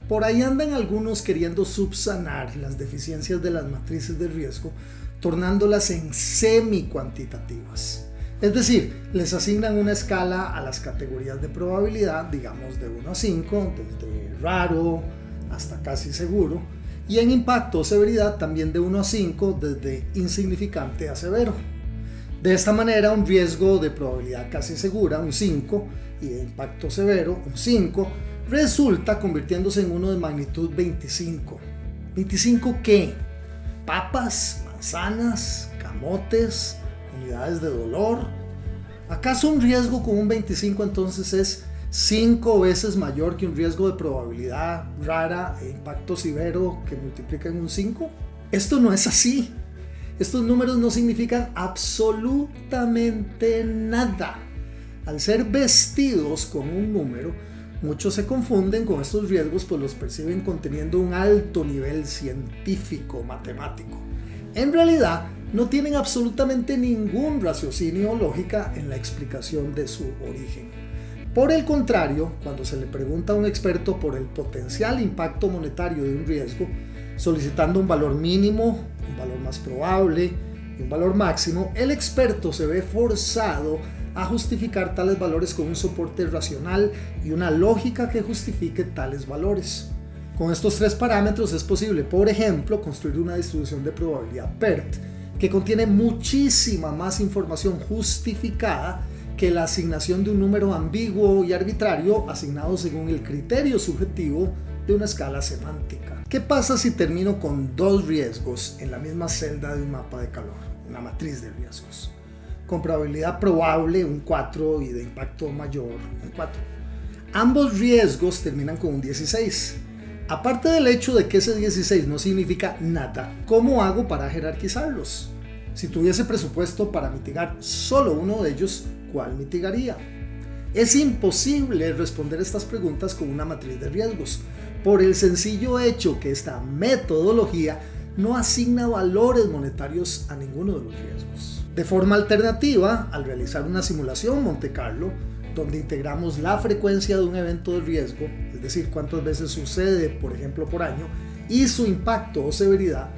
Por ahí andan algunos queriendo subsanar las deficiencias de las matrices de riesgo, tornándolas en semi-cuantitativas. Es decir, les asignan una escala a las categorías de probabilidad, digamos de 1 a 5, desde raro hasta casi seguro, y en impacto o severidad también de 1 a 5, desde insignificante a severo. De esta manera, un riesgo de probabilidad casi segura, un 5, y de impacto severo, un 5, resulta convirtiéndose en uno de magnitud 25. ¿25 qué? ¿Papas, manzanas, camotes, unidades de dolor? ¿Acaso un riesgo con un 25 entonces es 5 veces mayor que un riesgo de probabilidad rara e impacto severo que multiplica en un 5? Esto no es así. Estos números no significan absolutamente nada. Al ser vestidos con un número, muchos se confunden con estos riesgos, pues los perciben conteniendo un alto nivel científico, matemático. En realidad, no tienen absolutamente ningún raciocinio o lógica en la explicación de su origen. Por el contrario, cuando se le pregunta a un experto por el potencial impacto monetario de un riesgo, solicitando un valor mínimo, un valor más probable y un valor máximo, el experto se ve forzado a justificar tales valores con un soporte racional y una lógica que justifique tales valores. Con estos tres parámetros es posible, por ejemplo, construir una distribución de probabilidad PERT que contiene muchísima más información justificada que la asignación de un número ambiguo y arbitrario asignado según el criterio subjetivo de una escala semántica. ¿Qué pasa si termino con dos riesgos en la misma celda de un mapa de calor, una matriz de riesgos? Con probabilidad probable un 4 y de impacto mayor un 4. Ambos riesgos terminan con un 16. Aparte del hecho de que ese 16 no significa nada, ¿cómo hago para jerarquizarlos? Si tuviese presupuesto para mitigar solo uno de ellos, ¿cuál mitigaría? Es imposible responder estas preguntas con una matriz de riesgos, por el sencillo hecho que esta metodología no asigna valores monetarios a ninguno de los riesgos. De forma alternativa, al realizar una simulación Monte Carlo, donde integramos la frecuencia de un evento de riesgo, es decir, cuántas veces sucede, por ejemplo, por año, y su impacto o severidad,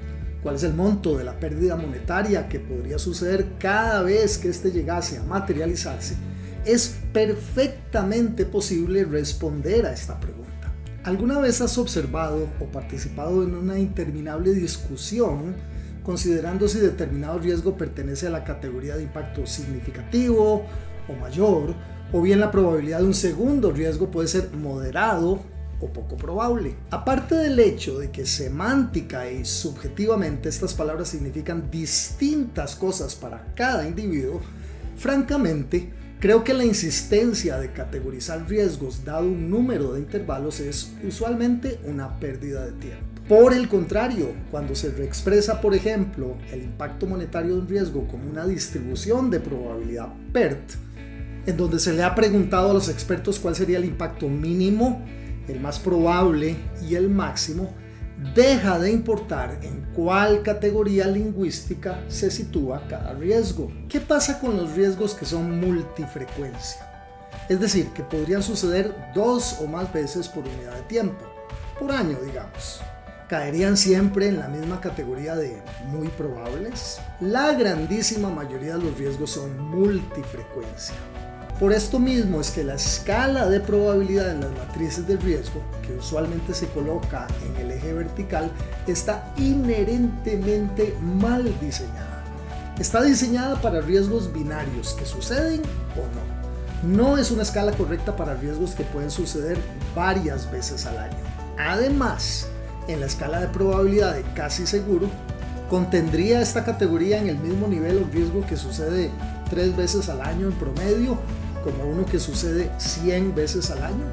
cuál es el monto de la pérdida monetaria que podría suceder cada vez que éste llegase a materializarse, es perfectamente posible responder a esta pregunta. ¿Alguna vez has observado o participado en una interminable discusión considerando si determinado riesgo pertenece a la categoría de impacto significativo o mayor, o bien la probabilidad de un segundo riesgo puede ser moderado o poco probable? Aparte del hecho de que semántica y subjetivamente estas palabras significan distintas cosas para cada individuo, francamente, creo que la insistencia de categorizar riesgos dado un número de intervalos es usualmente una pérdida de tiempo. Por el contrario, cuando se reexpresa, por ejemplo, el impacto monetario de un riesgo como una distribución de probabilidad PERT, en donde se le ha preguntado a los expertos cuál sería el impacto mínimo, el más probable y el máximo, deja de importar en cuál categoría lingüística se sitúa cada riesgo. ¿Qué pasa con los riesgos que son multifrecuencia? Es decir, que podrían suceder 2 o más veces por unidad de tiempo, por año digamos. ¿Caerían siempre en la misma categoría de muy probables? La grandísima mayoría de los riesgos son multifrecuencia. Por esto mismo es que la escala de probabilidad en las matrices de riesgo, que usualmente se coloca en el eje vertical, está inherentemente mal diseñada. Está diseñada para riesgos binarios que suceden o no. No es una escala correcta para riesgos que pueden suceder varias veces al año. Además, en la escala de probabilidad de casi seguro, ¿contendría esta categoría en el mismo nivel un riesgo que sucede 3 veces al año en promedio como uno que sucede 100 veces al año?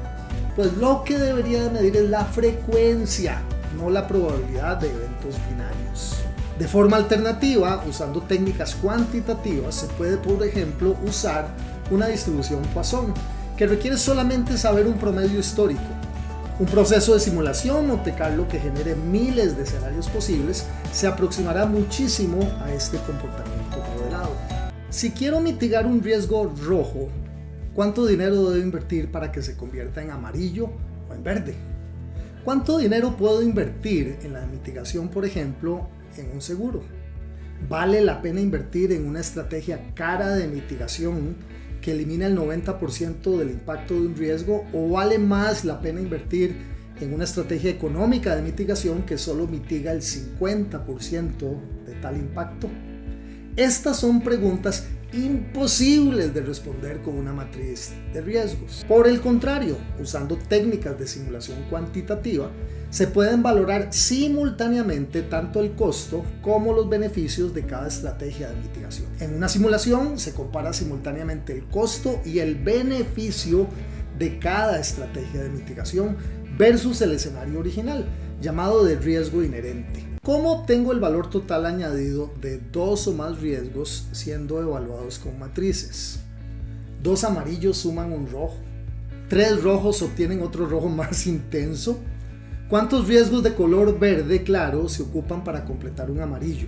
Pues lo que debería de medir es la frecuencia, no la probabilidad de eventos binarios. De forma alternativa, usando técnicas cuantitativas, se puede, por ejemplo, usar una distribución Poisson, que requiere solamente saber un promedio histórico. Un proceso de simulación Monte Carlo que genere miles de escenarios posibles se aproximará muchísimo a este comportamiento modelado. Si quiero mitigar un riesgo rojo, ¿cuánto dinero debo invertir para que se convierta en amarillo o en verde? ¿Cuánto dinero puedo invertir en la mitigación, por ejemplo, en un seguro? ¿Vale la pena invertir en una estrategia cara de mitigación que elimina el 90% del impacto de un riesgo, o vale más la pena invertir en una estrategia económica de mitigación que solo mitiga el 50% de tal impacto? Estas son preguntas imposibles de responder con una matriz de riesgos. Por el contrario, usando técnicas de simulación cuantitativa, se pueden valorar simultáneamente tanto el costo como los beneficios de cada estrategia de mitigación. En una simulación se compara simultáneamente el costo y el beneficio de cada estrategia de mitigación versus el escenario original, llamado de riesgo inherente. ¿Cómo obtengo el valor total añadido de dos o más riesgos siendo evaluados con matrices? 2 amarillos suman un rojo. 3 rojos obtienen otro rojo más intenso. ¿Cuántos riesgos de color verde claro se ocupan para completar un amarillo?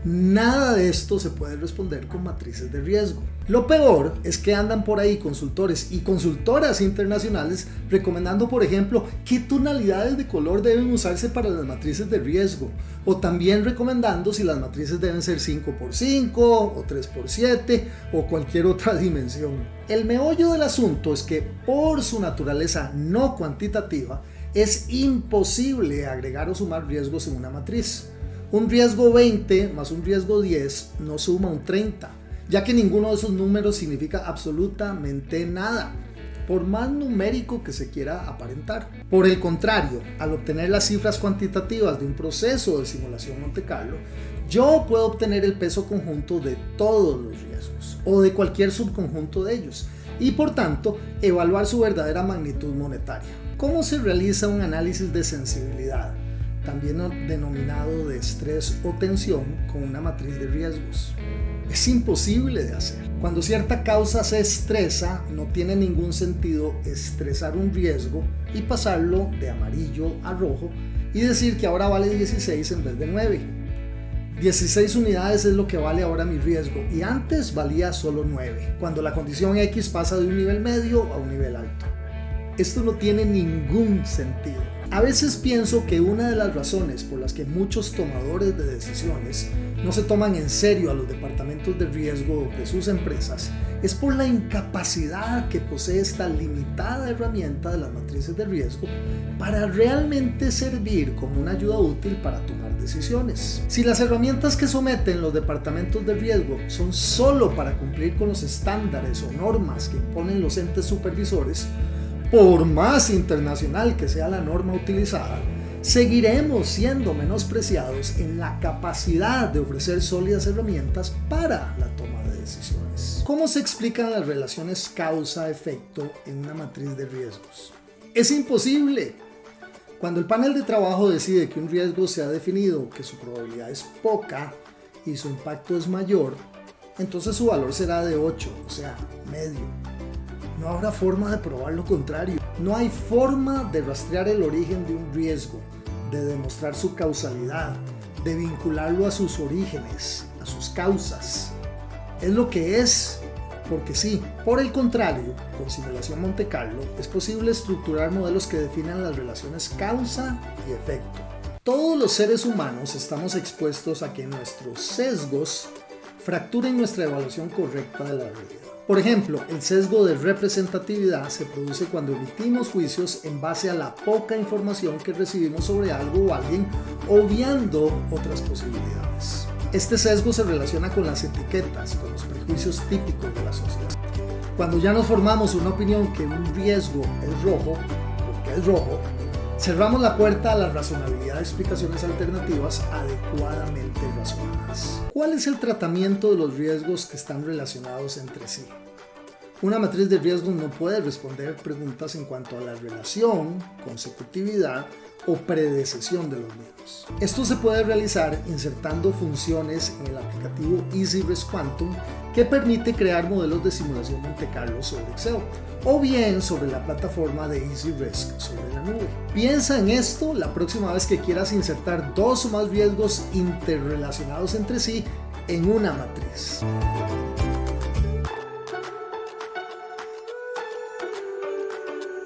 Nada de esto se puede responder con matrices de riesgo. Lo peor es que andan por ahí consultores y consultoras internacionales recomendando, por ejemplo, qué tonalidades de color deben usarse para las matrices de riesgo, o también recomendando si las matrices deben ser 5x5 o 3x7 o cualquier otra dimensión. El meollo del asunto es que por su naturaleza no cuantitativa es imposible agregar o sumar riesgos en una matriz. Un riesgo 20 más un riesgo 10 no suma un 30, ya que ninguno de esos números significa absolutamente nada, por más numérico que se quiera aparentar. Por el contrario, al obtener las cifras cuantitativas de un proceso de simulación Monte Carlo, yo puedo obtener el peso conjunto de todos los riesgos o de cualquier subconjunto de ellos y por tanto evaluar su verdadera magnitud monetaria. ¿Cómo se realiza un análisis de sensibilidad, también denominado de estrés o tensión, con una matriz de riesgos? Es imposible de hacer. Cuando cierta causa se estresa, no tiene ningún sentido estresar un riesgo y pasarlo de amarillo a rojo y decir que ahora vale 16 en vez de 9. 16 unidades es lo que vale ahora mi riesgo y antes valía solo 9, cuando la condición X pasa de un nivel medio a un nivel alto. Esto no tiene ningún sentido. A veces pienso que una de las razones por las que muchos tomadores de decisiones no se toman en serio a los departamentos de riesgo de sus empresas es por la incapacidad que posee esta limitada herramienta de las matrices de riesgo para realmente servir como una ayuda útil para tomar decisiones. Si las herramientas que someten los departamentos de riesgo son solo para cumplir con los estándares o normas que imponen los entes supervisores, por más internacional que sea la norma utilizada, seguiremos siendo menospreciados en la capacidad de ofrecer sólidas herramientas para la toma de decisiones. ¿Cómo se explican las relaciones causa-efecto en una matriz de riesgos? Es imposible. Cuando el panel de trabajo decide que un riesgo se ha definido que su probabilidad es poca y su impacto es mayor, entonces su valor será de 8, o sea, medio. No habrá forma de probar lo contrario. No hay forma de rastrear el origen de un riesgo, de demostrar su causalidad, de vincularlo a sus orígenes, a sus causas. Es lo que es, porque sí. Por el contrario, con simulación Monte Carlo es posible estructurar modelos que definan las relaciones causa y efecto. Todos los seres humanos estamos expuestos a que nuestros sesgos fracturen nuestra evaluación correcta de la realidad. Por ejemplo, el sesgo de representatividad se produce cuando emitimos juicios en base a la poca información que recibimos sobre algo o alguien, obviando otras posibilidades. Este sesgo se relaciona con las etiquetas, con los prejuicios típicos de la sociedad. Cuando ya nos formamos una opinión que un riesgo es rojo, porque es rojo, cerramos la puerta a la razonabilidad de explicaciones alternativas adecuadamente razonadas. ¿Cuál es el tratamiento de los riesgos que están relacionados entre sí? Una matriz de riesgos no puede responder preguntas en cuanto a la relación, consecutividad o predecesión de los mismos. Esto se puede realizar insertando funciones en el aplicativo EasyRisk Quantum que permite crear modelos de simulación Monte Carlo sobre Excel o bien sobre la plataforma de EasyRisk sobre la nube. Piensa en esto la próxima vez que quieras insertar dos o más riesgos interrelacionados entre sí en una matriz.